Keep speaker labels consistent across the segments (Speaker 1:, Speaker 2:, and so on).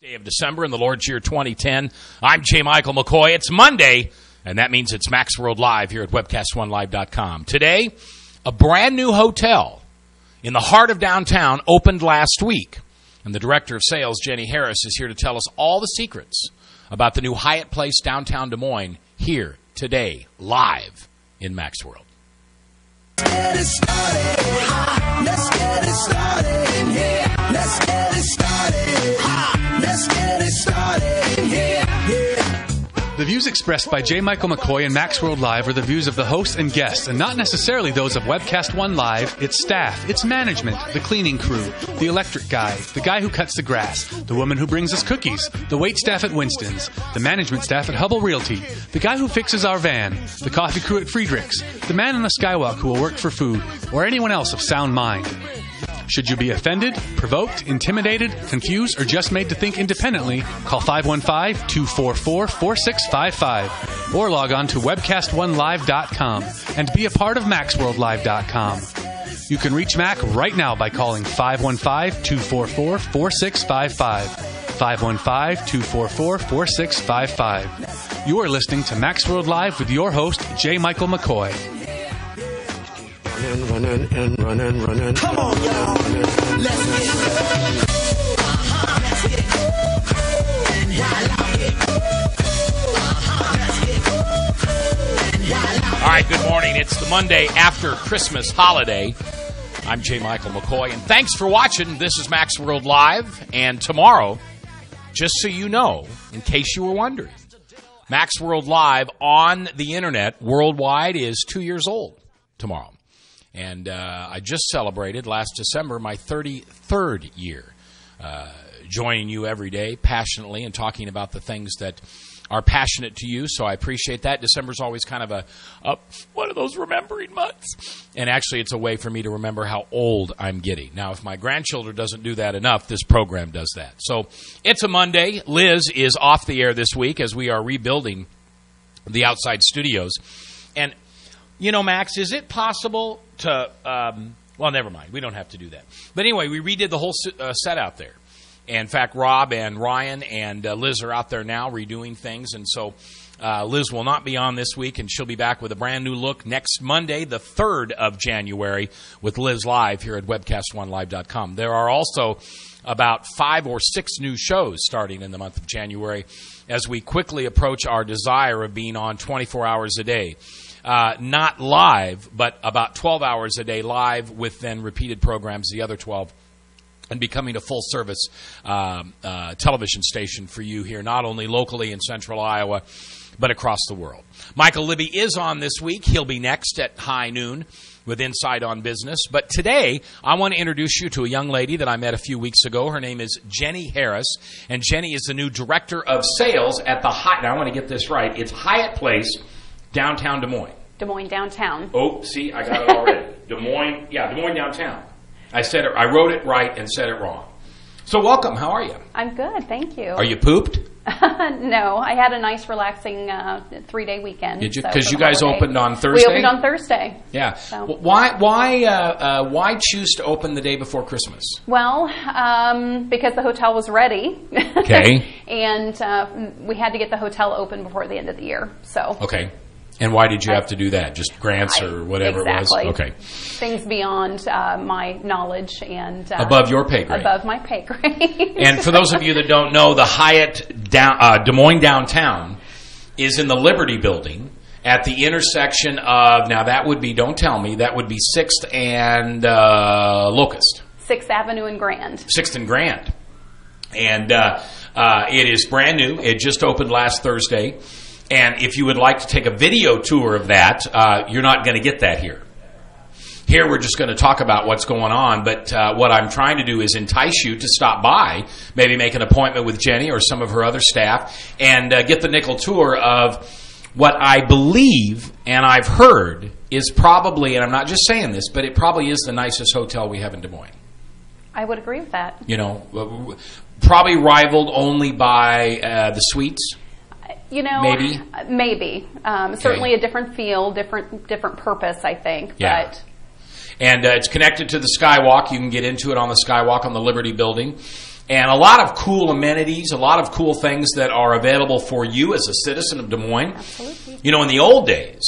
Speaker 1: Day of December in the Lord's year 2010. I'm J. Michael McCoy. It's Monday, and that means it's Max World Live here at webcast1live.com. Today, a brand new hotel in the heart of downtown opened last week. And the director of sales, Jenny Harris, is here to tell us all the secrets about the new Hyatt Place downtown Des Moines here today, live in Max World.
Speaker 2: Let's get it started. Let's get it started in here. Let's get it started. Let's get it started in here.
Speaker 3: The views expressed by J. Michael McCoy and Max World Live are the views of the host and guests, and not necessarily those of Webcast One Live, its staff, its management, the cleaning crew, the electric guy, the guy who cuts the grass, the woman who brings us cookies, the wait staff at Winston's, the management staff at Hubble Realty, the guy who fixes our van, the coffee crew at Friedrich's, the man on the skywalk who will work for food, or anyone else of sound mind. Should you be offended, provoked, intimidated, confused, or just made to think independently, call 515-244-4655 or log on to webcast1live.com and be a part of maxworldlive.com. You can reach Mac right now by calling 515-244-4655. 515-244-4655. You are listening to Max World Live with your host, J. Michael McCoy.
Speaker 2: Running. Come on, y'all. Let's get it.
Speaker 1: All right, good morning. It's the Monday after Christmas holiday. I'm J. Michael McCoy, and thanks for watching. This is Max World Live, and tomorrow, just so you know, in case you were wondering, Max World Live on the internet worldwide is 2 years old tomorrow. And I just celebrated last December my 33rd year, joining you every day passionately and talking about the things that are passionate to you. So I appreciate that. December's always kind of one of those remembering months. And actually, it's a way for me to remember how old I'm getting. Now, if my grandchildren doesn't do that enough, this program does that. So it's a Monday. Liz is off the air this week as we are rebuilding the outside studios. And you know, Max, is it possible to, well, never mind. We don't have to do that. But anyway, we redid the whole set out there. And in fact, Rob and Ryan and Liz are out there now redoing things. And so Liz will not be on this week, and she'll be back with a brand new look next Monday, the 3rd of January, with Liz Live here at webcast1live.com. There are also about 5 or 6 new shows starting in the month of January as we quickly approach our desire of being on 24 hours a day. Not live, but about 12 hours a day live with then repeated programs, the other 12, and becoming a full-service television station for you here, not only locally in central Iowa, but across the world. Michael Libby is on this week. He'll be next at high noon with Inside on Business. But today, I want to introduce you to a young lady that I met a few weeks ago. Her name is Jenny Harris, and Jenny is the new director of sales at the Hyatt. Now, I want to get this right. It's Hyatt Place, downtown Des Moines.
Speaker 4: Des Moines downtown.
Speaker 1: Oh, see, I got it already. Des Moines downtown. I said it. I wrote it right and said it wrong. So welcome. How are you?
Speaker 4: I'm good, thank you.
Speaker 1: Are you pooped?
Speaker 4: No, I had a nice, relaxing 3-day weekend.
Speaker 1: Did you? Because you guys opened on Thursday.
Speaker 4: We opened on Thursday.
Speaker 1: Yeah.
Speaker 4: So.
Speaker 1: Why choose to open the day before Christmas?
Speaker 4: Well, because the hotel was ready.
Speaker 1: Okay.
Speaker 4: And we had to get the hotel open before the end of the year. So.
Speaker 1: Okay. And why did you have to do that? Just grants or whatever
Speaker 4: exactly.
Speaker 1: It was? Okay.
Speaker 4: Things beyond my knowledge and...
Speaker 1: above your pay grade.
Speaker 4: Above my pay grade.
Speaker 1: And for those of you that don't know, the Hyatt Des Moines downtown is in the Liberty Building at the intersection of, now that would be, don't tell me, that would be 6th and Locust.
Speaker 4: 6th Avenue and Grand.
Speaker 1: 6th and Grand. And it is brand new. It just opened last Thursday. And if you would like to take a video tour of that, you're not going to get that here. Here we're just going to talk about what's going on, but what I'm trying to do is entice you to stop by, maybe make an appointment with Jenny or some of her other staff, and get the nickel tour of what I believe and I've heard is probably, and I'm not just saying this, but it probably is the nicest hotel we have in Des Moines.
Speaker 4: I would agree with that.
Speaker 1: You know, probably rivaled only by the suites.
Speaker 4: You know, maybe. Certainly a different feel, different purpose, I think.
Speaker 1: Yeah.
Speaker 4: But
Speaker 1: And it's connected to the Skywalk. You can get into it on the Skywalk on the Liberty Building. And a lot of cool amenities, a lot of cool things that are available for you as a citizen of Des Moines.
Speaker 4: Absolutely.
Speaker 1: You know, in the old days,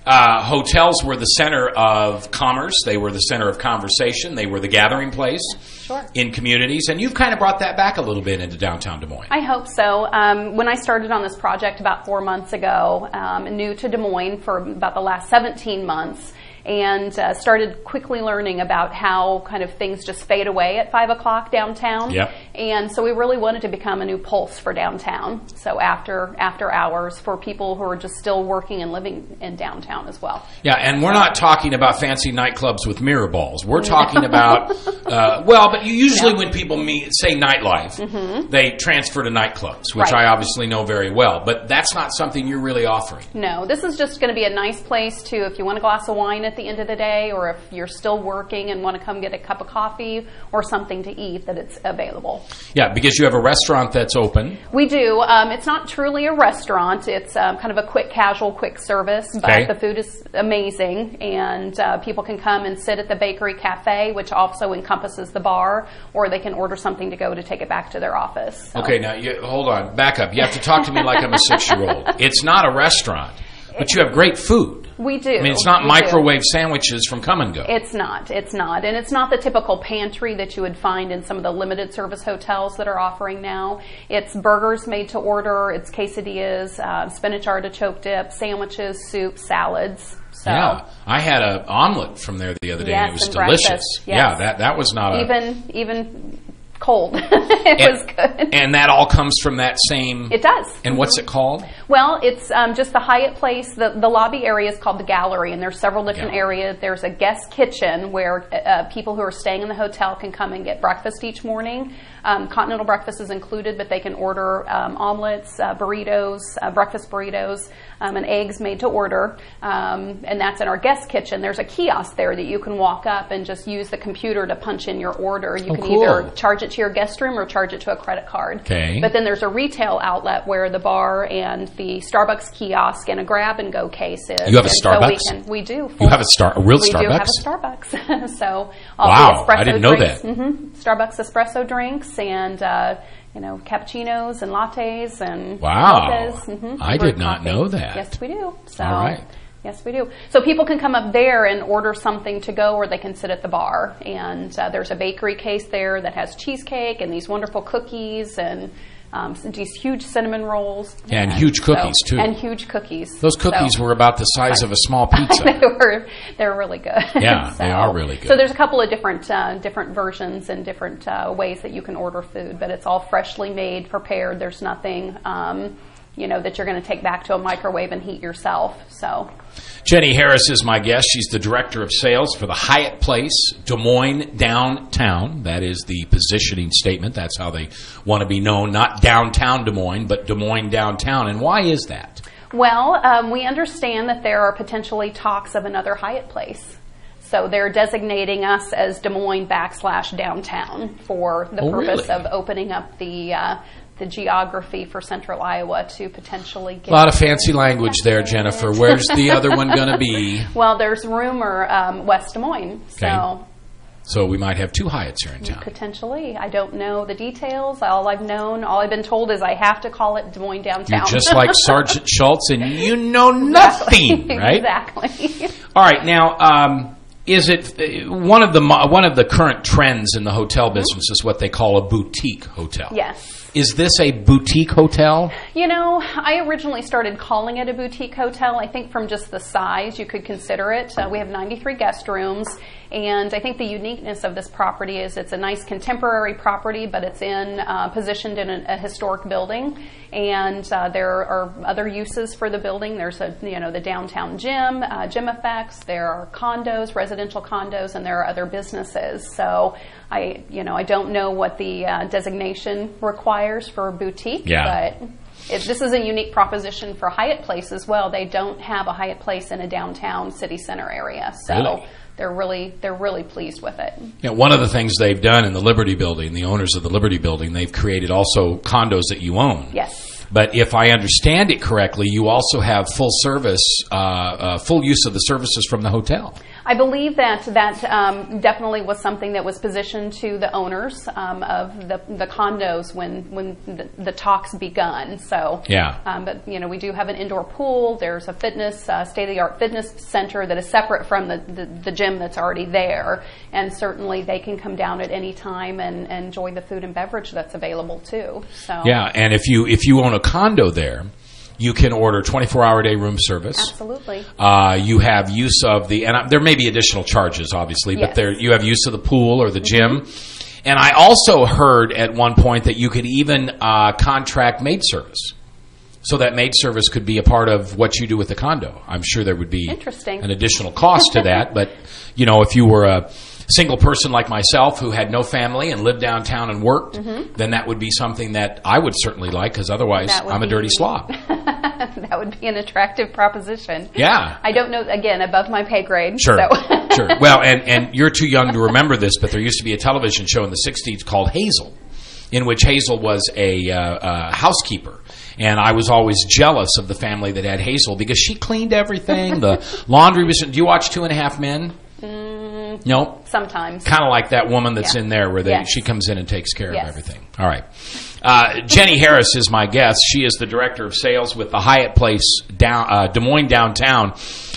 Speaker 1: hotels were the center of commerce. They were the center of conversation. They were the gathering place in communities. And you've kind of brought that back a little bit into downtown Des Moines.
Speaker 4: I hope so. When I started on this project about 4 months ago, new to Des Moines for about the last 17 months, and started quickly learning about how kind of things just fade away at 5 o'clock downtown.
Speaker 1: Yep.
Speaker 4: And so we really wanted to become a new pulse for downtown. So after hours for people who are just still working and living in downtown as well.
Speaker 1: Yeah, and we're not talking about fancy nightclubs with mirror balls. We're talking about, but usually when people say nightlife, they transfer to nightclubs, which I obviously know very well. But that's not something you're really offering.
Speaker 4: No, this is just going to be a nice place to, if you want a glass of wine at the end of the day, or if you're still working and want to come get a cup of coffee or something to eat, that it's available.
Speaker 1: Yeah, because you have a restaurant that's open.
Speaker 4: We do. It's not truly a restaurant. It's kind of a quick, casual, quick service, but the food is amazing, and people can come and sit at the bakery cafe, which also encompasses the bar, or they can order something to go to take it back to their office. So.
Speaker 1: Okay, now, hold on. Back up. You have to talk to me like I'm a 6-year-old. It's not a restaurant, but you have great food.
Speaker 4: We do.
Speaker 1: I mean, it's not microwave sandwiches from Come and Go.
Speaker 4: It's not. It's not. And it's not the typical pantry that you would find in some of the limited service hotels that are offering now. It's burgers made to order. It's quesadillas, spinach artichoke dip, sandwiches, soup, salads. So. Yeah.
Speaker 1: I had an omelet from there the other day, and it was delicious.
Speaker 4: Yes.
Speaker 1: Yeah, that was not
Speaker 4: even cold. It was good.
Speaker 1: And that all comes from that same...
Speaker 4: It does.
Speaker 1: And what's it called?
Speaker 4: Well, it's just the Hyatt Place. The lobby area is called the Gallery, and there's several different areas. There's a guest kitchen where people who are staying in the hotel can come and get breakfast each morning. Continental breakfast is included, but they can order omelets, burritos, breakfast burritos, and eggs made to order. And that's in our guest kitchen. There's a kiosk there that you can walk up and just use the computer to punch in your order. You can either charge it to your guest room or charge it to a credit card.
Speaker 1: Okay.
Speaker 4: But then there's a retail outlet where the bar and the Starbucks kiosk and a grab-and-go case is.
Speaker 1: You have a Starbucks?
Speaker 4: So we do.
Speaker 1: You have a real Starbucks?
Speaker 4: We do have a Starbucks. So
Speaker 1: wow, I didn't know that.
Speaker 4: Starbucks espresso drinks and cappuccinos and lattes and
Speaker 1: mochas. I did not know that.
Speaker 4: Yes, we do. So,
Speaker 1: all right.
Speaker 4: Yes, we do. So people can come up there and order something to go, or they can sit at the bar. And there's a bakery case there that has cheesecake and these wonderful cookies and these huge cinnamon rolls.
Speaker 1: And huge cookies, too.
Speaker 4: And huge cookies.
Speaker 1: Those cookies were about the size of a small pizza.
Speaker 4: They're really good.
Speaker 1: Yeah, they are really good.
Speaker 4: So there's a couple of different versions and different ways that you can order food, but it's all freshly made, prepared. There's nothing that you're going to take back to a microwave and heat yourself. So,
Speaker 1: Jenny Harris is my guest. She's the Director of Sales for the Hyatt Place, Des Moines Downtown. That is the positioning statement. That's how they want to be known. Not downtown Des Moines, but Des Moines Downtown. And why is that?
Speaker 4: Well, we understand that there are potentially talks of another Hyatt Place. So they're designating us as Des Moines /downtown for the purpose of opening up the geography for central Iowa to potentially get...
Speaker 1: A lot of fancy language there, Jennifer. Where's the other one going to be?
Speaker 4: Well, there's rumor West Des Moines.
Speaker 1: Okay. So we might have two Hyatts here in town.
Speaker 4: Potentially. I don't know the details. All I've been told is I have to call it Des Moines Downtown.
Speaker 1: You're just like Sergeant Schultz and you know nothing, right?
Speaker 4: Exactly.
Speaker 1: All right, now... is it one of the current trends in the hotel business is what they call a boutique hotel?
Speaker 4: Yes.
Speaker 1: Is this a boutique hotel?
Speaker 4: I originally started calling it a boutique hotel. I think from just the size, you could consider it. We have 93 guest rooms, and I think the uniqueness of this property is it's a nice contemporary property, but it's positioned in a historic building, and there are other uses for the building. There's the downtown gym, gym effects. There are condos, residential condos, and there are other businesses. So I don't know what the designation requires for a boutique, but this is a unique proposition for Hyatt Place as well. They don't have a Hyatt Place in a downtown city center area, so they're really pleased with it.
Speaker 1: Yeah, one of the things they've done in the Liberty Building, the owners of the Liberty Building, they've created also condos that you own.
Speaker 4: Yes.
Speaker 1: But if I understand it correctly, you also have full use of the services from the hotel.
Speaker 4: I believe that definitely was something that was positioned to the owners of the condos when the talks begun. So, but we do have an indoor pool. There's a fitness, state-of-the-art fitness center that is separate from the gym that's already there, and certainly they can come down at any time and enjoy the food and beverage that's available too. So
Speaker 1: and if you own a condo there, you can order 24-hour day room service.
Speaker 4: Absolutely.
Speaker 1: You have use of there may be additional charges, obviously, but you have use of the pool or the gym. And I also heard at one point that you could even contract maid service. So that maid service could be a part of what you do with the condo. I'm sure there would be an additional cost to that. But, if you were a single person like myself who had no family and lived downtown and worked, then that would be something that I would certainly like, because otherwise I'm a dirty slob.
Speaker 4: That would be an attractive proposition.
Speaker 1: Yeah.
Speaker 4: I don't know, again, above my pay grade.
Speaker 1: Sure.
Speaker 4: So.
Speaker 1: Sure. Well, and you're too young to remember this, but there used to be a television show in the 60s called Hazel, in which Hazel was a housekeeper. And I was always jealous of the family that had Hazel because she cleaned everything. The laundry was... Do you watch 2.5 Men? No?
Speaker 4: Sometimes.
Speaker 1: Kind of like that woman that's in there where she comes in and takes care of everything. All right. Jenny Harris is my guest. She is the Director of Sales with the Hyatt Place Des Moines downtown.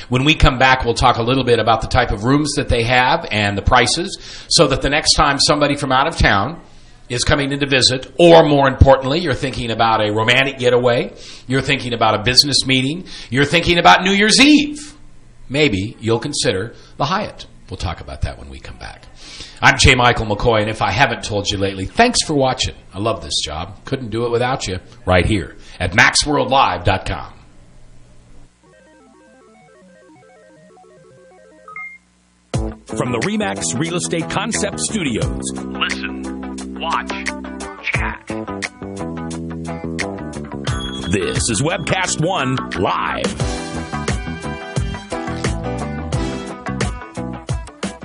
Speaker 1: When we come back, we'll talk a little bit about the type of rooms that they have and the prices, so that the next time somebody from out of town is coming in to visit, or more importantly, you're thinking about a romantic getaway, you're thinking about a business meeting, you're thinking about New Year's Eve, maybe you'll consider the Hyatt. We'll talk about that when we come back. I'm J. Michael McCoy, and if I haven't told you lately, thanks for watching. I love this job. Couldn't do it without you. Right here at MaxWorldLive.com.
Speaker 5: From the RE/MAX Real Estate Concept Studios. Listen, watch, chat. This is Webcast 1 Live.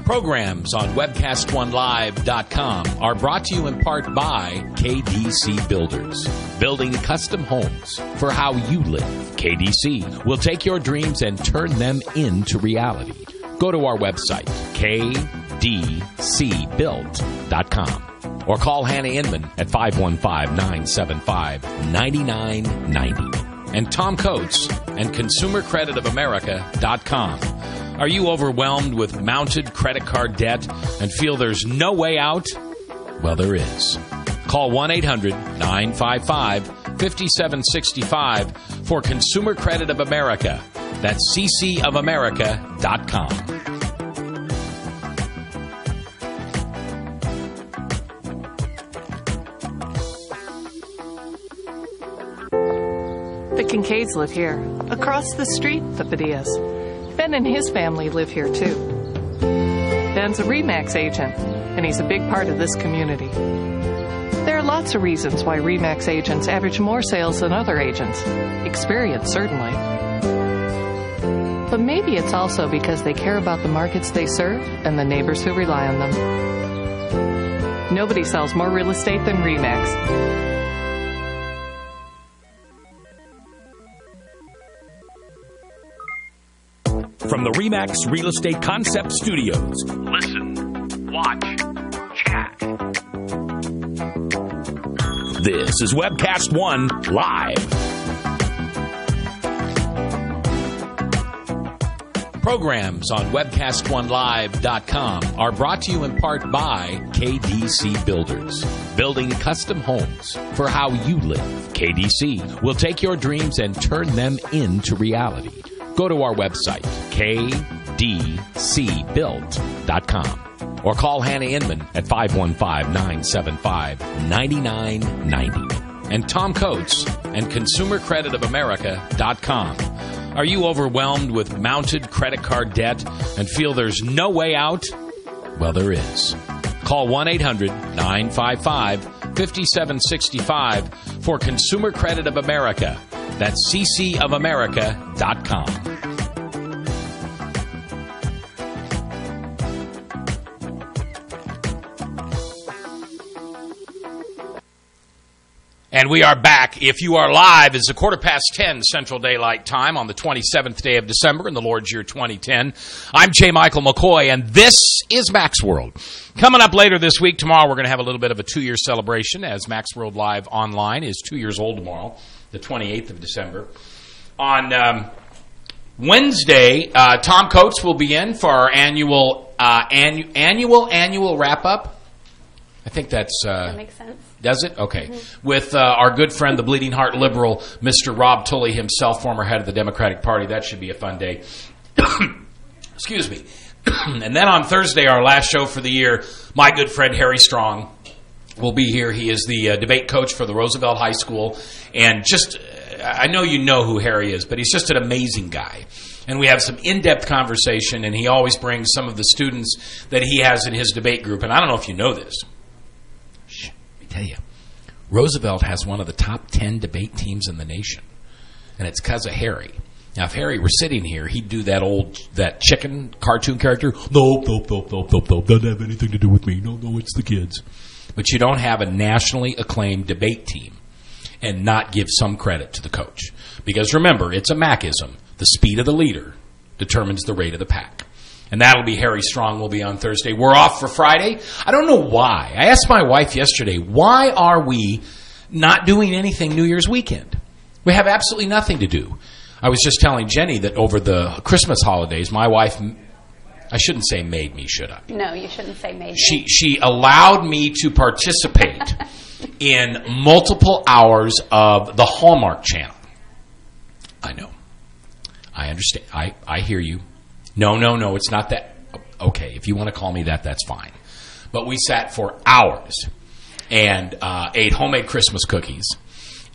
Speaker 1: Programs on WebcastOneLive.com are brought to you in part by KDC Builders, building custom homes for how you live. KDC will take your dreams and turn them into reality. Go to our website, kdcbuilt.com, or call Hannah Inman at 515-975-9990. And Tom Coates and ConsumerCreditOfAmerica.com. Are you overwhelmed with mounted credit card debt and feel there's no way out? Well, there is. Call 1-800-955-5765 for Consumer Credit of America. That's ccofamerica.com.
Speaker 6: The Kincaids live here. Across the street, the Padilla's. Ben and his family live here, too. Ben's a RE/MAX agent, and he's a big part of this community. There are lots of reasons why RE/MAX agents average more sales than other agents. Experience, certainly. But maybe it's also because they care about the markets they serve and the neighbors who rely on them. Nobody sells more real estate than RE/MAX.
Speaker 5: From the RE/MAX Real Estate Concept Studios. Listen, watch, chat. This is Webcast 1 Live.
Speaker 1: Programs on WebcastOneLive.com are brought to you in part by KDC Builders, building custom homes for how you live. KDC will take your dreams and turn them into reality. Go to our website, kdcbuilt.com, or call Hannah Inman at 515-975-9990. And Tom Coates and ConsumerCreditOfAmerica.com. Are you overwhelmed with mounted credit card debt and feel there's no way out? Well, there is. Call 1-800-955-5765 for Consumer Credit of America. That's ccofamerica.com. And we are back. If you are live, it's 10:15 Central Daylight Time on the 27th day of December in the Lord's year 2010. I'm J. Michael McCoy, and this is Max World. Coming up later this week, tomorrow, we're going to have a little bit of a 2-year celebration, as Max World Live Online is 2 years old tomorrow, the 28th of December. On Wednesday, Tom Coates will be in for our annual wrap-up. I think that's...
Speaker 4: that makes sense.
Speaker 1: Does it? Okay. With our good friend, the Bleeding Heart Liberal, Mr. Rob Tully himself, former head of the Democratic Party. That should be a fun day. Excuse me. And then on Thursday, our last show for the year, my good friend Harry Strong will be here. He is the debate coach for the Roosevelt High School. And just, I know you know who Harry is, but he's just an amazing guy. And we have some in-depth conversation, and he always brings some of the students that he has in his debate group. And I don't know if you know this. Tell you, Roosevelt has one of the top 10 debate teams in the nation, and it's because of Harry. Now, if Harry were sitting here, he'd do that chicken cartoon character. Nope, doesn't have anything to do with me. No, it's the kids. But you don't have a nationally acclaimed debate team and not give some credit to the coach. Because remember, it's a Macism. The speed of the leader determines the rate of the pack. And that'll be Harry Strong will be on Thursday. We're off for Friday. I don't know why. I asked my wife yesterday, why are we not doing anything New Year's weekend? We have absolutely nothing to do. I was just telling Jenny that over the Christmas holidays, my wife, I shouldn't say made me, should I?
Speaker 4: No, you shouldn't say made me.
Speaker 1: She allowed me to participate in multiple hours of the Hallmark Channel. I know. I understand. I hear you. No, it's not that. Okay, if you want to call me that, that's fine. But we sat for hours and ate homemade Christmas cookies.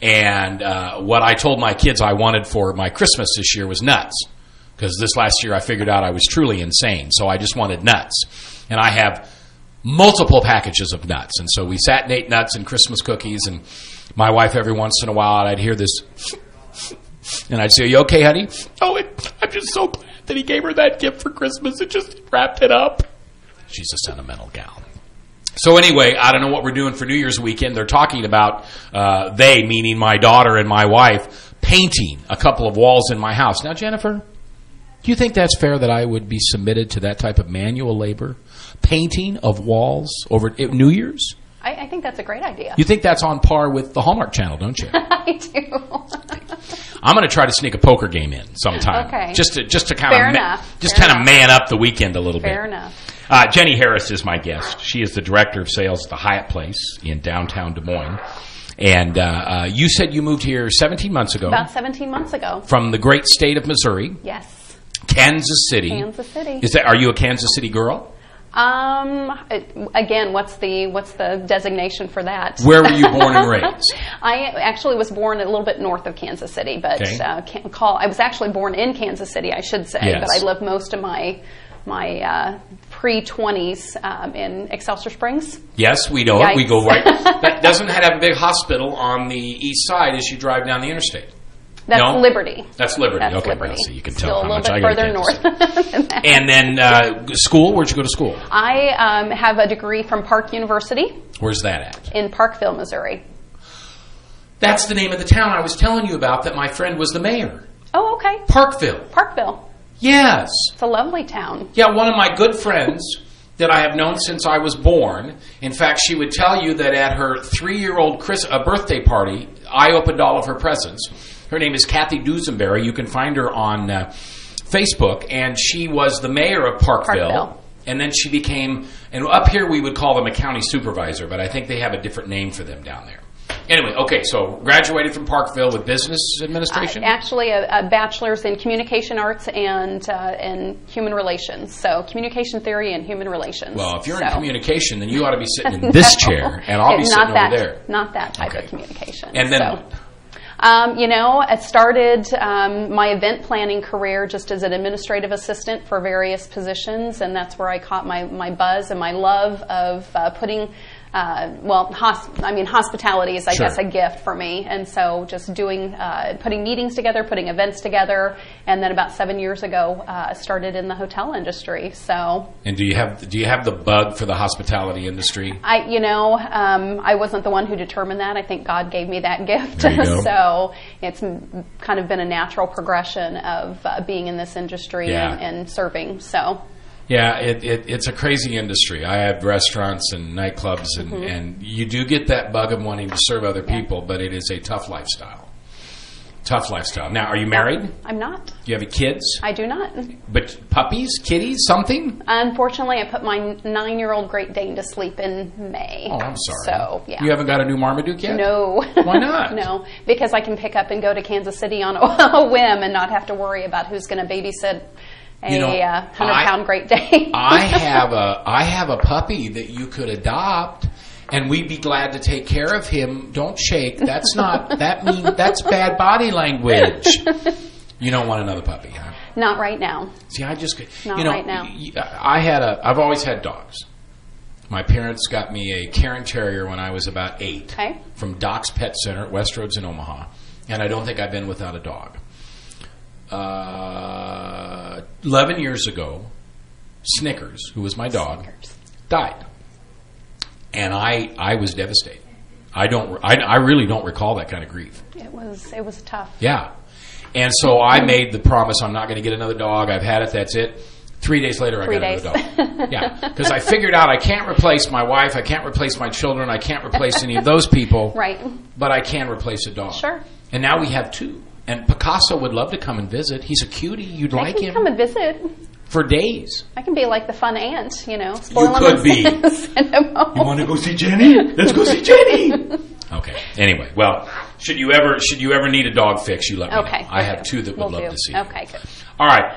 Speaker 1: And what I told my kids I wanted for my Christmas this year was nuts. Because this last year I figured out I was truly insane. So I just wanted nuts. And I have multiple packages of nuts. And so we sat and ate nuts and Christmas cookies. And my wife, every once in a while, I'd hear this. And I'd say, "Are you okay, honey?" "Oh, I'm just so glad that he gave her that gift for Christmas. It just wrapped it up." She's a sentimental gal. So anyway, I don't know what we're doing for New Year's weekend. They're talking about, they, meaning my daughter and my wife, painting a couple of walls in my house. Now, Jennifer, do you think that's fair that I would be submitted to that type of manual labor? Painting of walls over New Year's?
Speaker 4: I think that's a great idea.
Speaker 1: You think that's on par with the Hallmark Channel, don't you?
Speaker 4: I do.
Speaker 1: I'm going to try to sneak a poker game in sometime.
Speaker 4: Okay.
Speaker 1: Just to kind of man up the weekend a little bit.
Speaker 4: Fair enough.
Speaker 1: Jenny Harris is my guest. She is the director of sales at the Hyatt Place in downtown Des Moines. And you said you moved here 17 months ago.
Speaker 4: About 17 months ago.
Speaker 1: From the great state of Missouri.
Speaker 4: Yes.
Speaker 1: Kansas City.
Speaker 4: Kansas City.
Speaker 1: Are you a Kansas City girl?
Speaker 4: Again, what's the designation for that?
Speaker 1: Where were you born and raised?
Speaker 4: I actually was born a little bit north of Kansas City, but
Speaker 1: okay.
Speaker 4: I was actually born in Kansas City, I should say,
Speaker 1: yes.
Speaker 4: But I lived most of my pre-20s in Excelsior Springs.
Speaker 1: Yes, we know it. We go right. That doesn't have a big hospital on the east side as you drive down the interstate.
Speaker 4: That's
Speaker 1: no?
Speaker 4: Liberty.
Speaker 1: That's Liberty.
Speaker 4: That's
Speaker 1: okay,
Speaker 4: Liberty.
Speaker 1: well, so you can
Speaker 4: Still
Speaker 1: tell how much I
Speaker 4: go
Speaker 1: go
Speaker 4: to Kansas. Further north than that.
Speaker 1: And then school, where'd you go to school?
Speaker 4: I have a degree from Park University.
Speaker 1: Where's that at?
Speaker 4: In Parkville, Missouri.
Speaker 1: That's the name of the town I was telling you about that my friend was the mayor.
Speaker 4: Oh, okay.
Speaker 1: Parkville.
Speaker 4: Parkville.
Speaker 1: Yes.
Speaker 4: It's a lovely town.
Speaker 1: Yeah, one of my good friends that I have known since I was born. In fact, she would tell you that at her 3-year-old birthday party, I opened all of her presents. Her name is Kathy Dusenberry. You can find her on Facebook, and she was the mayor of Parkville. And then she became, and up here we would call them a county supervisor, but I think they have a different name for them down there. Anyway, okay, so graduated from Parkville with business administration?
Speaker 4: Actually, a bachelor's in communication arts and human relations. So communication theory and human relations.
Speaker 1: Well, if you're in communication, then you ought to be sitting in this chair, and I'll be sitting over there.
Speaker 4: Not that type of communication.
Speaker 1: And then
Speaker 4: I started my event planning career just as an administrative assistant for various positions, and that's where I caught my buzz and my love of putting hospitality is, I
Speaker 1: Sure.
Speaker 4: guess, a gift for me. And so just putting meetings together, putting events together, and then about 7 years ago, started in the hotel industry. So.
Speaker 1: And do you have the bug for the hospitality industry?
Speaker 4: I wasn't the one who determined that. I think God gave me that gift.
Speaker 1: There you go.
Speaker 4: So it's kind of been a natural progression of being in this industry
Speaker 1: Yeah.
Speaker 4: and serving. So.
Speaker 1: Yeah, it's a crazy industry. I have restaurants and nightclubs, and you do get that bug of wanting to serve other people, but it is a tough lifestyle. Tough lifestyle. Now, are you married?
Speaker 4: I'm not.
Speaker 1: Do you have any kids?
Speaker 4: I do not.
Speaker 1: But puppies, kitties, something?
Speaker 4: Unfortunately, I put my 9-year-old Great Dane to sleep in May.
Speaker 1: Oh, I'm sorry.
Speaker 4: So, yeah.
Speaker 1: You haven't got a new Marmaduke yet?
Speaker 4: No.
Speaker 1: Why not?
Speaker 4: No, because I can pick up and go to Kansas City on a whim and not have to worry about who's going to babysit a 100-pound Great Dane.
Speaker 1: I have a puppy that you could adopt, and we'd be glad to take care of him. Don't shake. That's bad body language. You don't want another puppy, huh?
Speaker 4: Not right now.
Speaker 1: See,
Speaker 4: Right now.
Speaker 1: I've always had dogs. My parents got me a Cairn Terrier when I was about 8
Speaker 4: Okay.
Speaker 1: from Doc's Pet Center at Westroads in Omaha, and I don't think I've been without a dog. 11 years ago, Snickers, who was my dog, died, and I was devastated. I really don't recall that kind of grief.
Speaker 4: It was tough.
Speaker 1: Yeah, and so I made the promise I'm not going to get another dog. I've had it. That's it. 3 days later, I got another dog. Yeah, because I figured out I can't replace my wife, I can't replace my children, I can't replace any of those people.
Speaker 4: Right.
Speaker 1: But I can replace a dog.
Speaker 4: Sure.
Speaker 1: And now we have 2. And Picasso would love to come and visit. He's a cutie. You'd like him
Speaker 4: come and visit.
Speaker 1: for days.
Speaker 4: I can be like the fun aunt, spoil
Speaker 1: You
Speaker 4: him
Speaker 1: could
Speaker 4: and
Speaker 1: be.
Speaker 4: send him home.
Speaker 1: You want to go see Jenny? Let's go see Jenny. Okay. Anyway, well, should you ever need a dog fix, you let me know. I have 2 that would love to see you.
Speaker 4: Okay, good.
Speaker 1: All right.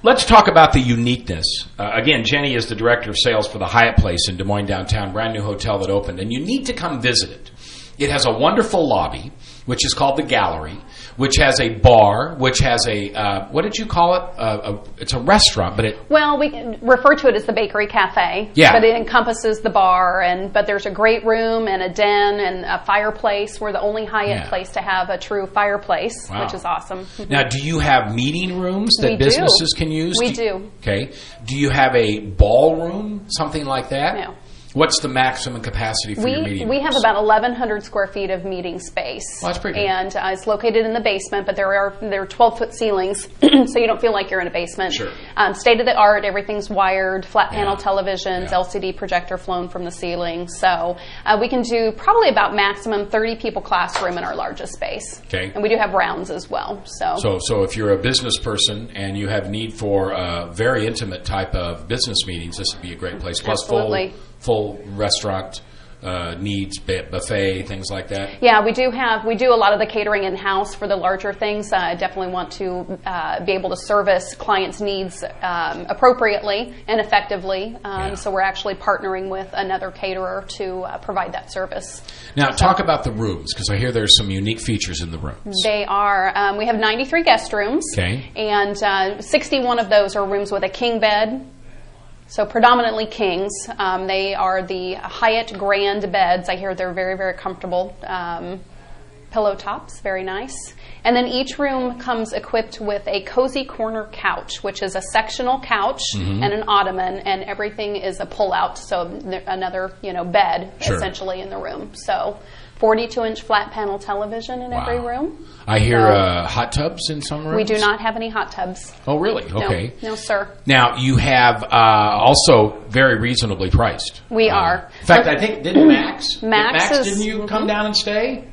Speaker 1: Let's talk about the uniqueness. Again, Jenny is the director of sales for the Hyatt Place in Des Moines downtown, brand new hotel that opened, and you need to come visit it. It has a wonderful lobby, which is called the Gallery, which has a bar, which has a, what did you call it? It's a restaurant, but
Speaker 4: Well, we refer to it as the Bakery Cafe.
Speaker 1: Yeah.
Speaker 4: But it encompasses the bar, but there's a great room and a den and a fireplace. We're the only Hyatt place to have a true fireplace, which is awesome.
Speaker 1: Now, do you have meeting rooms that
Speaker 4: We do.
Speaker 1: businesses can use?
Speaker 4: We do.
Speaker 1: Okay. Do you have a ballroom, something like that?
Speaker 4: No.
Speaker 1: What's the maximum capacity for your meeting
Speaker 4: We
Speaker 1: rooms?
Speaker 4: have about 1,100 square feet of meeting space.
Speaker 1: Well, that's pretty good.
Speaker 4: And it's located in the basement, but there are 12-foot ceilings, so you don't feel like you're in a basement.
Speaker 1: Sure.
Speaker 4: State of the art, everything's wired, flat panel televisions, LCD projector flown from the ceiling. So we can do probably about maximum 30 people classroom in our largest space.
Speaker 1: Okay.
Speaker 4: And we do have rounds as well.
Speaker 1: So if you're a business person and you have need for a very intimate type of business meetings, this would be a great place. Plus
Speaker 4: Absolutely.
Speaker 1: full restaurant needs, buffet, things like that.
Speaker 4: Yeah, we do a lot of the catering in-house for the larger things. I definitely want to be able to service clients' needs appropriately and effectively. So we're actually partnering with another caterer to provide that service.
Speaker 1: Now, talk about the rooms, because I hear there's some unique features in the rooms.
Speaker 4: They are. We have 93 guest rooms.
Speaker 1: Okay.
Speaker 4: And 61 of those are rooms with a king bed. So predominantly kings. They are the Hyatt Grand beds. I hear they're very, very comfortable. Pillow tops, very nice. And then each room comes equipped with a cozy corner couch, which is a sectional couch and an ottoman, and everything is a pull-out, so another bed essentially in the room. So 42-inch flat panel television in every room.
Speaker 1: I hear hot tubs in some rooms?
Speaker 4: We do not have any hot tubs.
Speaker 1: Oh, really? Okay.
Speaker 4: No, sir.
Speaker 1: Now, you have also very reasonably priced.
Speaker 4: We are.
Speaker 1: In fact, I think, didn't Max,
Speaker 4: is,
Speaker 1: didn't you come down and stay?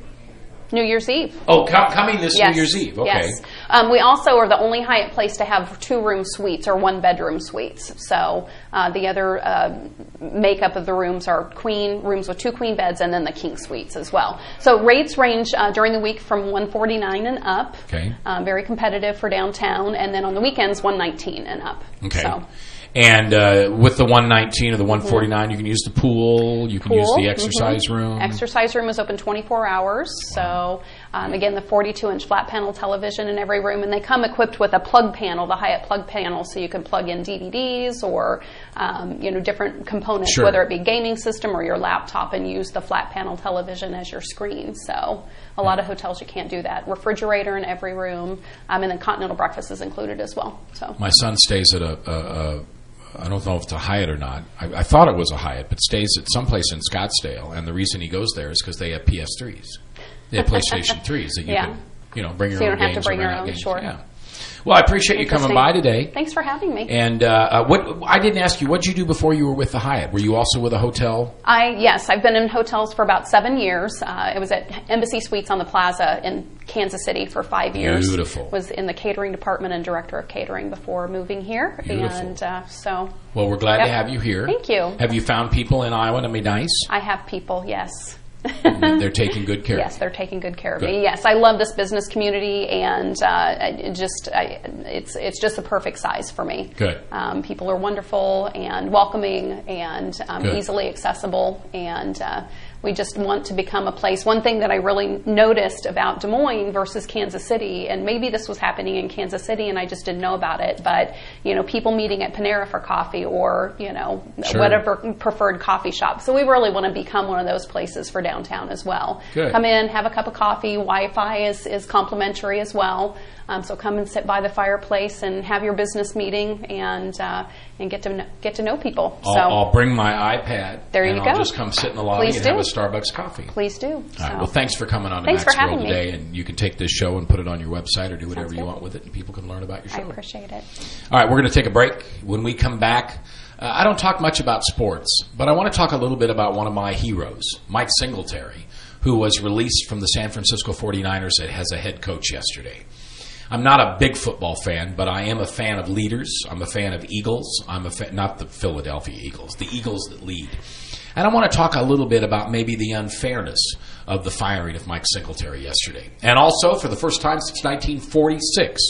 Speaker 4: New Year's Eve.
Speaker 1: Oh, coming this New Year's Eve. Okay.
Speaker 4: Yes. We also are the only Hyatt place to have 2-room suites or 1-bedroom suites. So the other makeup of the rooms are rooms with 2 queen beds and then the king suites as well. So rates range during the week from $149 and up.
Speaker 1: Okay.
Speaker 4: Very competitive for downtown. And then on the weekends, $119 and up.
Speaker 1: Okay.
Speaker 4: So.
Speaker 1: And with the 119 or the 149, you can use the pool. You can use the exercise room.
Speaker 4: Exercise room is open 24 hours. So So again, the 42-inch flat panel television in every room, and they come equipped with a plug panel, the Hyatt plug panel, so you can plug in DVDs or different components,
Speaker 1: Sure.
Speaker 4: whether it be gaming system or your laptop, and use the flat panel television as your screen. So a lot of hotels you can't do that. Refrigerator in every room, and then continental breakfast is included as well. So
Speaker 1: My son stays at I don't know if it's a Hyatt or not. I thought it was a Hyatt, but stays at someplace in Scottsdale, and the reason he goes there is because they have PS3s. They have PlayStation 3s that you
Speaker 4: Yeah.
Speaker 1: can, bring your
Speaker 4: So you
Speaker 1: own
Speaker 4: don't have
Speaker 1: games
Speaker 4: to bring
Speaker 1: or
Speaker 4: your
Speaker 1: rent out
Speaker 4: own,
Speaker 1: games.
Speaker 4: sure.
Speaker 1: Yeah. Well, I appreciate you coming by today.
Speaker 4: Thanks for having me.
Speaker 1: And what I didn't ask you, what did you do before you were with the Hyatt? Were you also with a hotel?
Speaker 4: Yes, I've been in hotels for about 7 years. It was at Embassy Suites on the Plaza in Kansas City for 5 years.
Speaker 1: Beautiful.
Speaker 4: Was in the catering department and director of catering before moving here.
Speaker 1: Beautiful.
Speaker 4: And so.
Speaker 1: Well, we're glad
Speaker 4: Yep.
Speaker 1: to have you here.
Speaker 4: Thank you.
Speaker 1: Have you found people in Iowa to be nice?
Speaker 4: I have people, yes.
Speaker 1: And they're taking good care of
Speaker 4: Yes,
Speaker 1: you.
Speaker 4: they're taking good care of
Speaker 1: Good.
Speaker 4: me. Yes, I love this business community, and it's just the perfect size for me.
Speaker 1: Good.
Speaker 4: People are wonderful and welcoming and
Speaker 1: Good.
Speaker 4: easily accessible, and we just want to become a place. One thing that I really noticed about Des Moines versus Kansas City, and maybe this was happening in Kansas City and I just didn't know about it, but people meeting at Panera for coffee or
Speaker 1: Sure.
Speaker 4: whatever preferred coffee shop. So we really want to become one of those places for downtown as well.
Speaker 1: Good.
Speaker 4: Come in, have a cup of coffee. Wi-Fi is complimentary as well. So come and sit by the fireplace and have your business meeting and get to know people.
Speaker 1: I'll bring my iPad.
Speaker 4: There you
Speaker 1: and
Speaker 4: go.
Speaker 1: I'll just come sit in the lobby
Speaker 4: Please
Speaker 1: and
Speaker 4: do.
Speaker 1: have a Starbucks coffee.
Speaker 4: Please do.
Speaker 1: All right. Well, thanks for coming on to
Speaker 4: Thanks for
Speaker 1: Max World
Speaker 4: having me.
Speaker 1: today, and you can take this show and put it on your website or do whatever
Speaker 4: Sounds
Speaker 1: you
Speaker 4: good.
Speaker 1: want with it, and people can learn about your
Speaker 4: I
Speaker 1: show.
Speaker 4: appreciate it.
Speaker 1: All right, we're going to take a break. When we come back, I don't talk much about sports, but I want to talk a little bit about one of my heroes, Mike Singletary, who was released from the San Francisco 49ers as a head coach yesterday. I'm not a big football fan, but I am a fan of leaders. I'm a fan of Eagles. I'm a fan, not the Philadelphia Eagles, the Eagles that lead. And I want to talk a little bit about maybe the unfairness of the firing of Mike Singletary yesterday. And also, for the first time since 1946,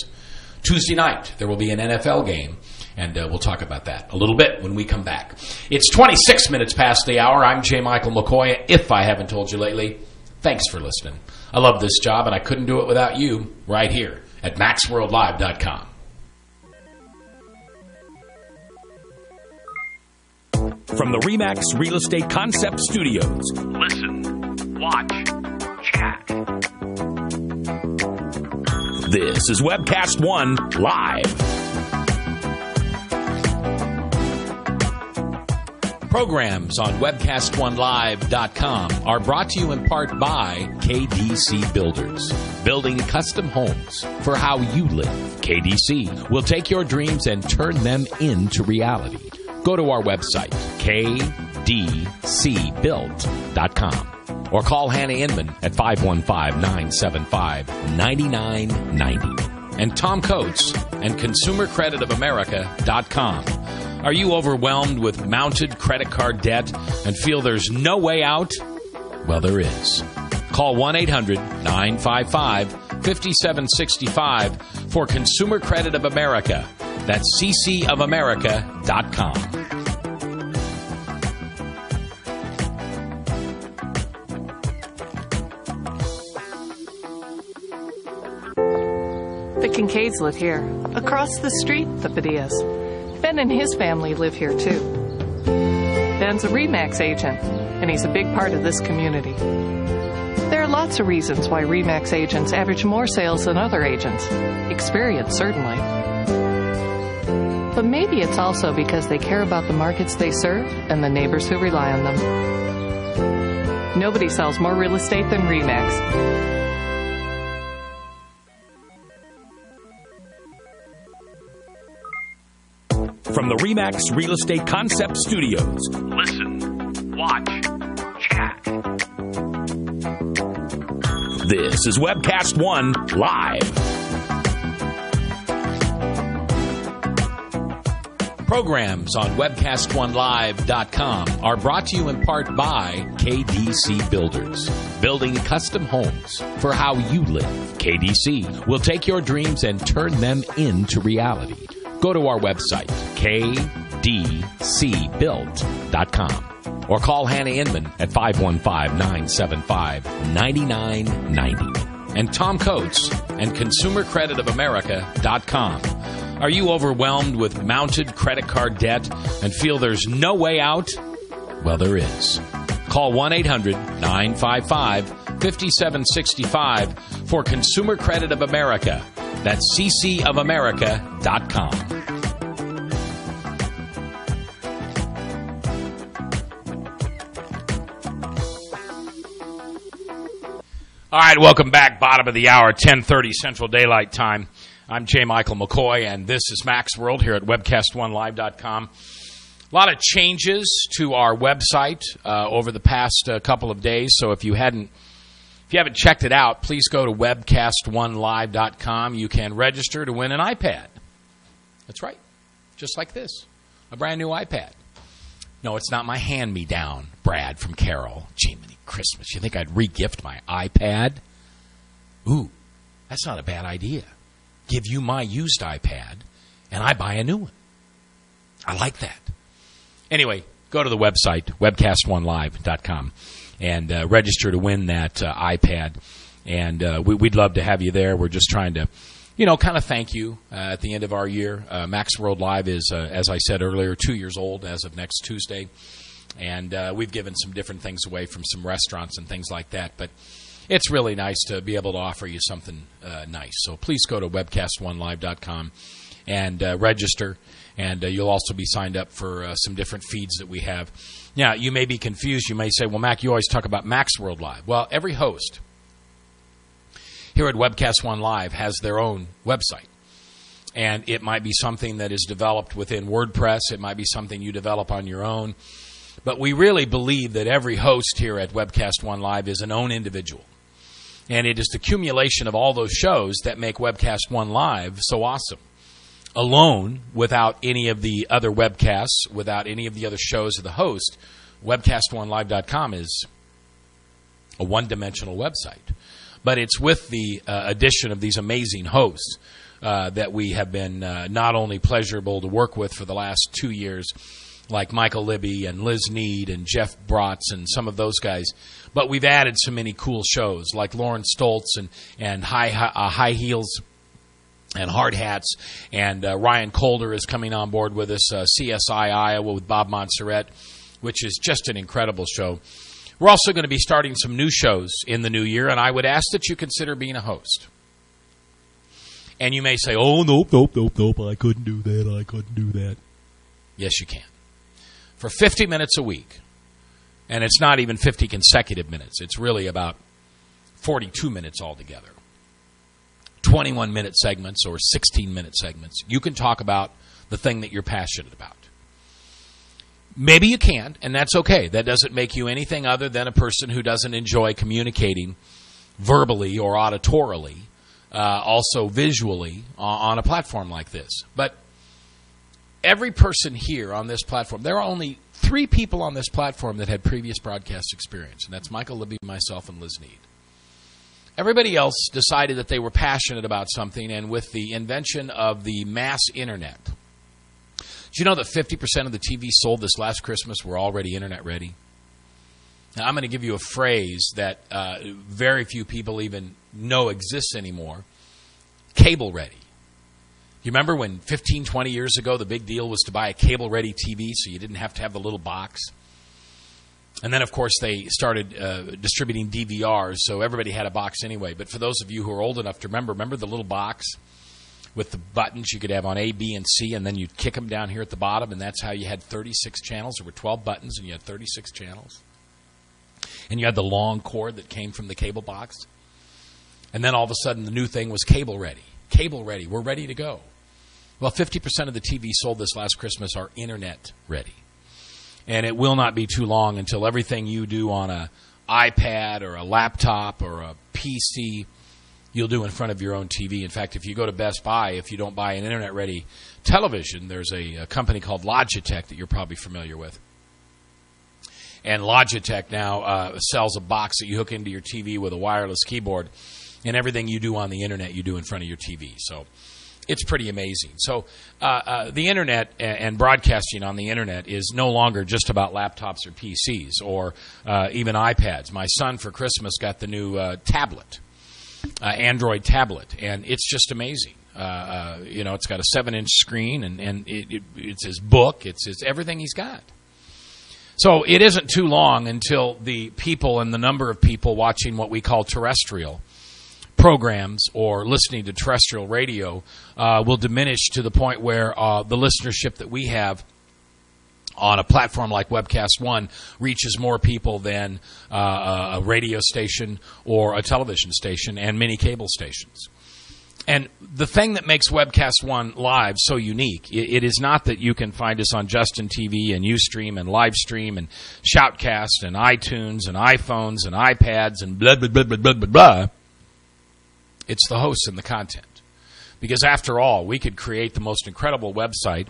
Speaker 1: Tuesday night, there will be an NFL game, and we'll talk about that a little bit when we come back. It's 26 minutes past the hour. I'm J. Michael McCoy. If I haven't told you lately, thanks for listening. I love this job, and I couldn't do it without you right here at MaxWorldLive.com.
Speaker 5: From the RE/MAX Real Estate Concept Studios. Listen, watch, chat. This is Webcast 1 Live.
Speaker 1: Programs on webcast1live.com are brought to you in part by KDC Builders, building custom homes for how you live. KDC will take your dreams and turn them into reality. Go to our website, kdcbuilt.com, or call Hannah Inman at 515-975-9990. And Tom Coates and ConsumerCreditOfAmerica.com. Are you overwhelmed with mounted credit card debt and feel there's no way out? Well, there is. Call 1-800-955-5765 for Consumer Credit of America. That's ccofamerica.com.
Speaker 6: The Kincaids live here. Across the street, the Padillas. Ben and his family live here too. Ben's a RE/MAX agent, and he's a big part of this community. There are lots of reasons why RE/MAX agents average more sales than other agents. Experience, certainly. But maybe it's also because they care about the markets they serve and the neighbors who rely on them. Nobody sells more real estate than RE/MAX.
Speaker 5: From the RE/MAX Real Estate Concept Studios. Listen, watch, chat. This is Webcast 1 Live.
Speaker 1: Programs on webcast1live.com are brought to you in part by KDC Builders, building custom homes for how you live. KDC will take your dreams and turn them into reality. Go to our website, kdcbuilt.com, or call Hannah Inman at 515-975-9990. And Tom Coates and ConsumerCreditOfAmerica.com. Are you overwhelmed with mounted credit card debt and feel there's no way out? Well, there is. Call 1-800-955-5765 for Consumer Credit of America. That's ccofamerica.com. All right, welcome back. Bottom of the hour, 10:30 Central Daylight Time. I'm J. Michael McCoy, and this is Max World here at webcast1live.com. A lot of changes to our website over the past couple of days, so if you haven't checked it out, please go to webcast1live.com. You can register to win an iPad. That's right, just like this, a brand new iPad. No, it's not my hand-me-down, Brad from Carol. Gee, Christmas. You think I'd re-gift my iPad? Ooh, that's not a bad idea. Give you my used iPad, and I buy a new one. I like that. Anyway, go to the website, webcast1live.com, and register to win that iPad. And we'd love to have you there. We're just trying to, kind of thank you at the end of our year. Max World Live is, as I said earlier, 2 years old as of next Tuesday. And we've given some different things away from some restaurants and things like that. But it's really nice to be able to offer you something nice. So please go to webcast1live.com and register. And you'll also be signed up for some different feeds that we have. Now, you may be confused. You may say, well, Mac, you always talk about Max World Live. Well, every host here at Webcast One Live has their own website. And it might be something that is developed within WordPress. It might be something you develop on your own. But we really believe that every host here at Webcast One Live is an own individual. And it is the accumulation of all those shows that make Webcast One Live so awesome. Alone, without any of the other webcasts, without any of the other shows of the host, webcast1live.com is a one-dimensional website. But it's with the addition of these amazing hosts that we have been not only pleasurable to work with for the last 2 years, like Michael Libby and Liz Need and Jeff Bratz and some of those guys, but we've added so many cool shows like Lauren Stoltz and High Heels and Hard Hats, and Ryan Colder is coming on board with us, CSI Iowa with Bob Montserrat, which is just an incredible show. We're also going to be starting some new shows in the new year, and I would ask that you consider being a host. And you may say, oh, nope, I couldn't do that. Yes, you can. For 50 minutes a week, and it's not even 50 consecutive minutes. It's really about 42 minutes altogether. 21-minute segments or 16-minute segments. You can talk about the thing that you're passionate about. Maybe you can't, and that's okay. That doesn't make you anything other than a person who doesn't enjoy communicating verbally or auditorily, also visually on a platform like this. But every person here on this platform, there are only 3 people on this platform that had previous broadcast experience, and that's Michael Libby, myself, and Liz Need. Everybody else decided that they were passionate about something, and with the invention of the mass internet. Do you know that 50% of the TVs sold this last Christmas were already internet ready? Now, I'm going to give you a phrase that very few people even know exists anymore. Cable ready. You remember when 15, 20 years ago the big deal was to buy a cable ready TV so you didn't have to have the little box? And then, of course, they started distributing DVRs, so everybody had a box anyway. But for those of you who are old enough to remember the little box with the buttons you could have on A, B, and C, and then you'd kick them down here at the bottom, and that's how you had 36 channels. There were 12 buttons, and you had 36 channels. And you had the long cord that came from the cable box. And then all of a sudden, the new thing was cable ready. Cable ready. We're ready to go. Well, 50% of the TVs sold this last Christmas are internet ready. And it will not be too long until everything you do on an iPad or a laptop or a PC, you'll do in front of your own TV. In fact, if you go to Best Buy, if you don't buy an internet-ready television, there's a company called Logitech that you're probably familiar with. And Logitech now sells a box that you hook into your TV with a wireless keyboard, and everything you do on the internet, you do in front of your TV. So It's pretty amazing. So the internet and broadcasting on the internet is no longer just about laptops or PCs or even iPads. My son for Christmas got the new tablet, Android tablet, and it's just amazing. It's got a 7-inch screen, and it's his book. It's everything he's got. So it isn't too long until the people and the number of people watching what we call terrestrial programs or listening to terrestrial radio will diminish to the point where the listenership that we have on a platform like Webcast One reaches more people than a radio station or a television station and many cable stations. And the thing that makes Webcast One Live so unique, it is not that you can find us on Justin TV and Ustream and Livestream and Shoutcast and iTunes and iPhones and iPads and blah, blah, blah, blah, blah, blah, blah. It's the hosts and the content. Because after all, we could create the most incredible website.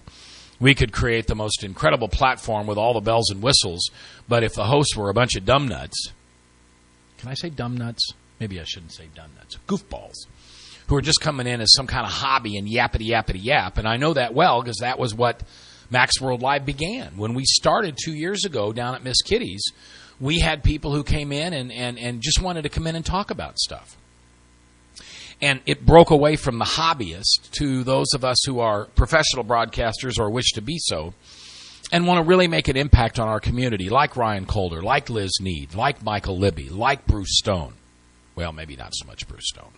Speaker 1: We could create the most incredible platform with all the bells and whistles. But if the hosts were a bunch of dumb nuts, can I say dumb nuts? Maybe I shouldn't say dumb nuts. Goofballs. Who are just coming in as some kind of hobby and yappity yap. And I know that well because that was what Max World Live began. When we started 2 years ago down at Miss Kitty's, we had people who came in and just wanted to come in and talk about stuff. And it broke away from the hobbyist to those of us who are professional broadcasters or wish to be so and want to really make an impact on our community, like Ryan Calder, like Liz Need, like Michael Libby, like Bruce Stone. Well, maybe not so much Bruce Stone.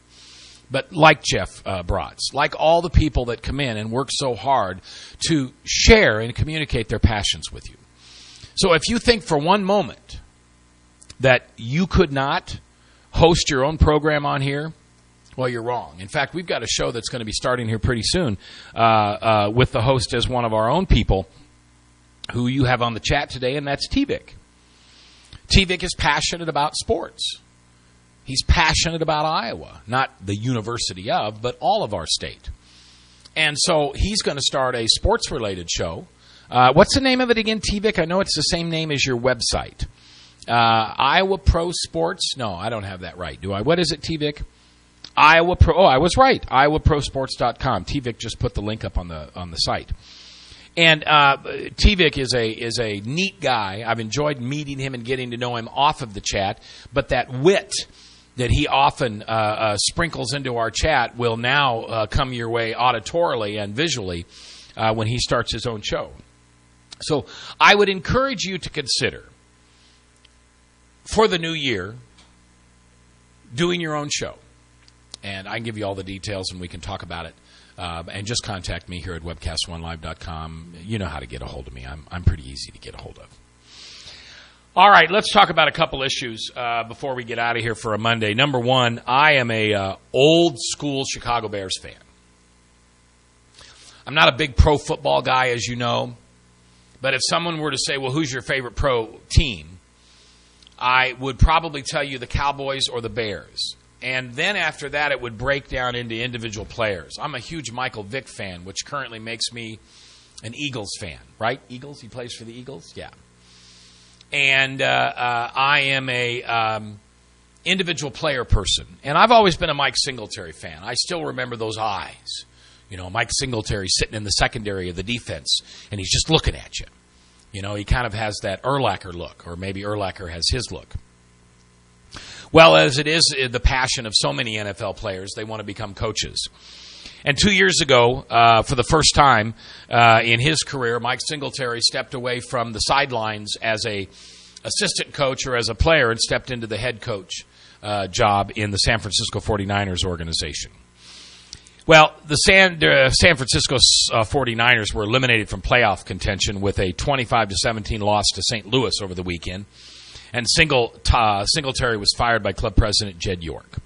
Speaker 1: But like Jeff Bratz, like all the people that come in and work so hard to share and communicate their passions with you. So if you think for one moment that you could not host your own program on here, well, you're wrong. In fact, we've got a show that's going to be starting here pretty soon with the host as one of our own people who you have on the chat today, and that's T-Vic. T-Vic is passionate about sports. He's passionate about Iowa, not the university of, but all of our state. And so he's going to start a sports-related show. What's the name of it again, T-Vic? I know it's the same name as your website. Iowa Pro Sports? No, I don't have that right, do I? What is it, T-Vic? Iowa Pro. Oh, I was right. IowaProSports.com. T-Vic just put the link up on the site. And T-Vic is a neat guy. I've enjoyed meeting him and getting to know him off of the chat. But that wit that he often sprinkles into our chat will now come your way auditorily and visually when he starts his own show. So I would encourage you to consider, for the new year, doing your own show. And I can give you all the details and we can talk about it. And just contact me here at webcast1live.com. You know how to get a hold of me. I'm pretty easy to get a hold of. All right, let's talk about a couple issues before we get out of here for a Monday. Number one, I am a old-school Chicago Bears fan. I'm not a big pro football guy, as you know. But if someone were to say, well, who's your favorite pro team? I would probably tell you the Cowboys or the Bears. And then after that, it would break down into individual players. I'm a huge Michael Vick fan, which currently makes me an Eagles fan, right? Eagles? He plays for the Eagles? Yeah. And I am a individual player person. And I've always been a Mike Singletary fan. I still remember those eyes. You know, Mike Singletary sitting in the secondary of the defense, and he's just looking at you. You know, he kind of has that Urlacher look, or maybe Urlacher has his look. Well, as it is the passion of so many NFL players, they want to become coaches. And 2 years ago, for the first time in his career, Mike Singletary stepped away from the sidelines as a assistant coach or as a player and stepped into the head coach job in the San Francisco 49ers organization. Well, the San Francisco 49ers were eliminated from playoff contention with a 25-17 loss to St. Louis over the weekend. And Singletary was fired by club president Jed York.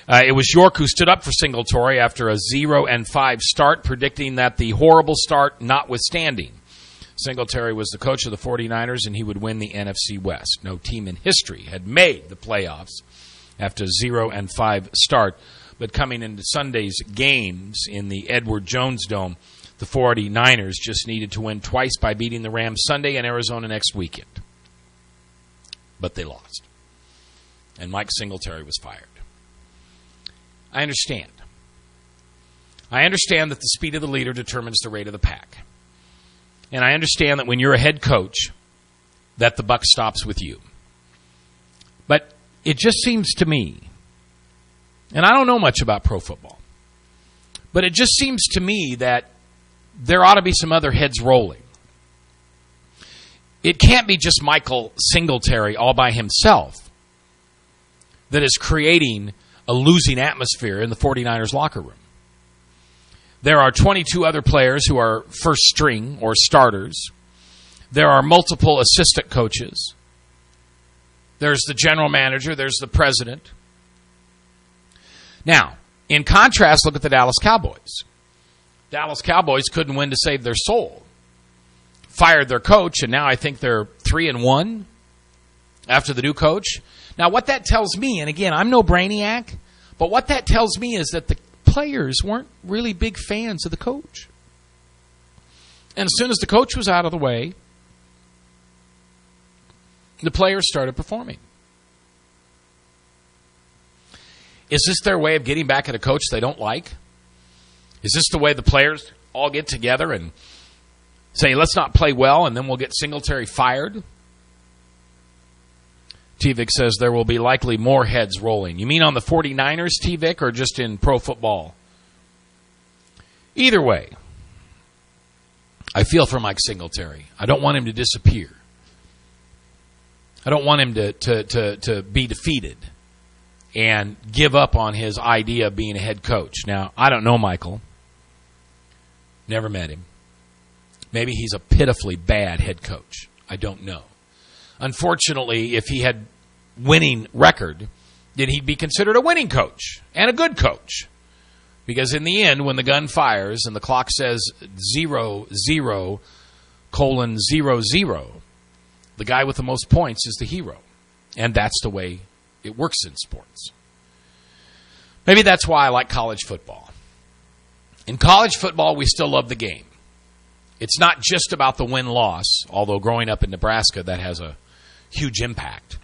Speaker 1: It was York who stood up for Singletary after a 0-5 start, predicting that the horrible start notwithstanding, Singletary was the coach of the 49ers and he would win the NFC West. No team in history had made the playoffs after a 0-5 start. But coming into Sunday's games in the Edward Jones Dome, the 49ers just needed to win twice by beating the Rams Sunday and Arizona next weekend. But they lost. And Mike Singletary was fired. I understand. I understand that the speed of the leader determines the rate of the pack. And I understand that when you're a head coach, that the buck stops with you. But it just seems to me, and I don't know much about pro football, but it just seems to me that there ought to be some other heads rolling. It can't be just Michael Singletary all by himself that is creating a losing atmosphere in the 49ers locker room. There are 22 other players who are first string or starters. There are multiple assistant coaches. There's the general manager. There's the president. Now, in contrast, look at the Dallas Cowboys. Dallas Cowboys couldn't win to save their soul. Fired their coach, and now I think they're 3-1 after the new coach. Now, what that tells me, and again, I'm no brainiac, but what that tells me is that the players weren't really big fans of the coach. And as soon as the coach was out of the way, the players started performing. Is this their way of getting back at a coach they don't like? Is this the way the players all get together and say, let's not play well, and then we'll get Singletary fired? T-Vic says there will be likely more heads rolling. You mean on the 49ers, T-Vic, or just in pro football? Either way, I feel for Mike Singletary. I don't want him to disappear. I don't want him to be defeated and give up on his idea of being a head coach. Now, I don't know Michael. Never met him. Maybe he's a pitifully bad head coach. I don't know. Unfortunately, if he had winning record, then he'd be considered a winning coach and a good coach. Because in the end, when the gun fires and the clock says 0-0:00, the guy with the most points is the hero. And that's the way it works in sports. Maybe that's why I like college football. In college football, we still love the game. It's not just about the win-loss, although growing up in Nebraska, that has a huge impact.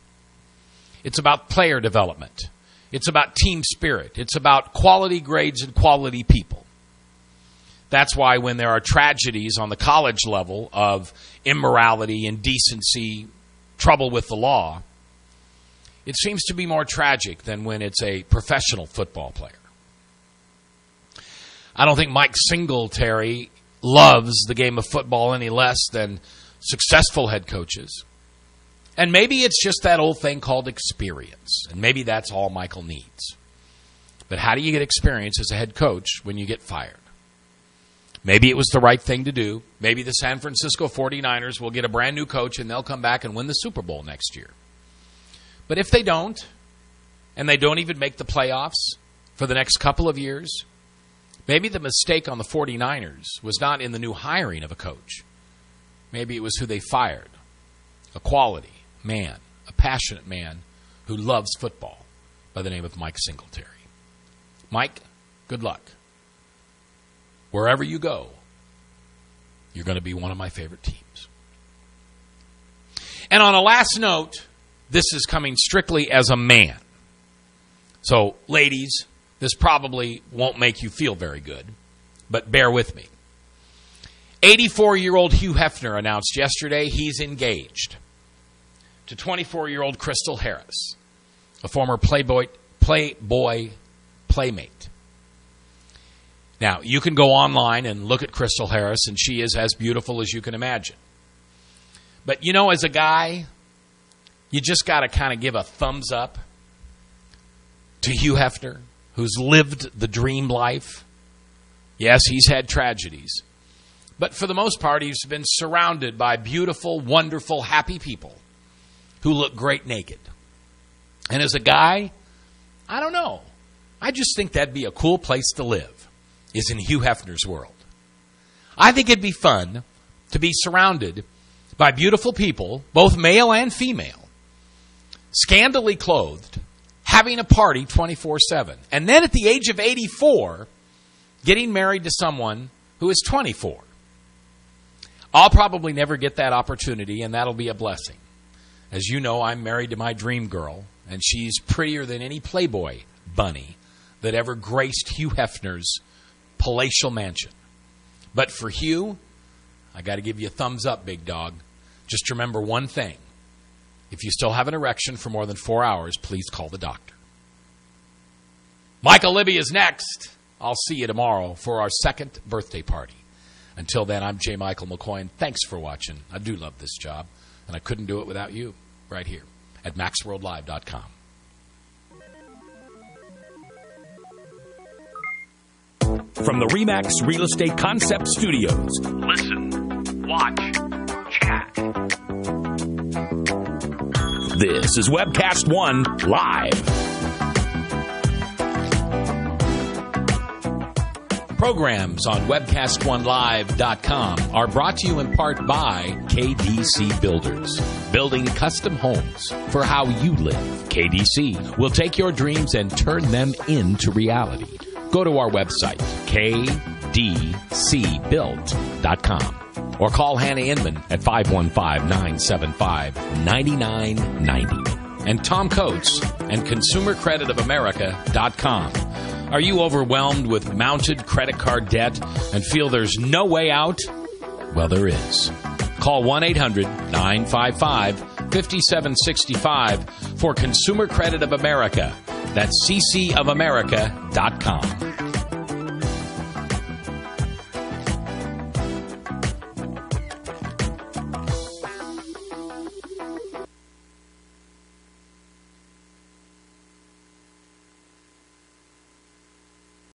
Speaker 1: It's about player development. It's about team spirit. It's about quality grades and quality people. That's why when there are tragedies on the college level of immorality, indecency, trouble with the law, it seems to be more tragic than when it's a professional football player. I don't think Mike Singletary loves the game of football any less than successful head coaches. And maybe it's just that old thing called experience. And maybe that's all Michael needs. But how do you get experience as a head coach when you get fired? Maybe it was the right thing to do. Maybe the San Francisco 49ers will get a brand new coach and they'll come back and win the Super Bowl next year. But if they don't, and they don't even make the playoffs for the next couple of years, maybe the mistake on the 49ers was not in the new hiring of a coach. Maybe it was who they fired. A quality man, a passionate man who loves football by the name of Mike Singletary. Mike, good luck. Wherever you go, you're going to be one of my favorite teams. And on a last note, this is coming strictly as a man. So, ladies, this probably won't make you feel very good, but bear with me. 84-year-old Hugh Hefner announced yesterday he's engaged to 24-year-old Crystal Harris, a former Playboy playmate. Now, you can go online and look at Crystal Harris, and she is as beautiful as you can imagine. But, you know, as a guy, you just got to kind of give a thumbs up to Hugh Hefner, who's lived the dream life. Yes, he's had tragedies. But for the most part, he's been surrounded by beautiful, wonderful, happy people who look great naked. And as a guy, I don't know. I just think that'd be a cool place to live, is in Hugh Hefner's world. I think it'd be fun to be surrounded by beautiful people, both male and female, scantily clothed, having a party 24/7. And then at the age of 84, getting married to someone who is 24. I'll probably never get that opportunity, and that'll be a blessing. As you know, I'm married to my dream girl, and she's prettier than any Playboy bunny that ever graced Hugh Hefner's palatial mansion. But for Hugh, I got to give you a thumbs up, big dog. Just remember one thing. If you still have an erection for more than 4 hours, please call the doctor. Michael Libby is next. I'll see you tomorrow for our second birthday party. Until then, I'm J. Michael McCoy, and thanks for watching. I do love this job, and I couldn't do it without you right here at MaxWorldLive.com.
Speaker 5: From the RE/MAX Real Estate Concept Studios. Listen, watch, chat. This is Webcast One Live.
Speaker 1: Programs on WebcastOneLive.com are brought to you in part by KDC Builders, building custom homes for how you live. KDC will take your dreams and turn them into reality. Go to our website, kdcbuilt.com, or call Hannah Inman at 515-975-9990. And Tom Coates and ConsumerCreditOfAmerica.com. Are you overwhelmed with mounted credit card debt and feel there's no way out? Well, there is. Call 1-800-955-5765 for Consumer Credit of America. That's ccofamerica.com.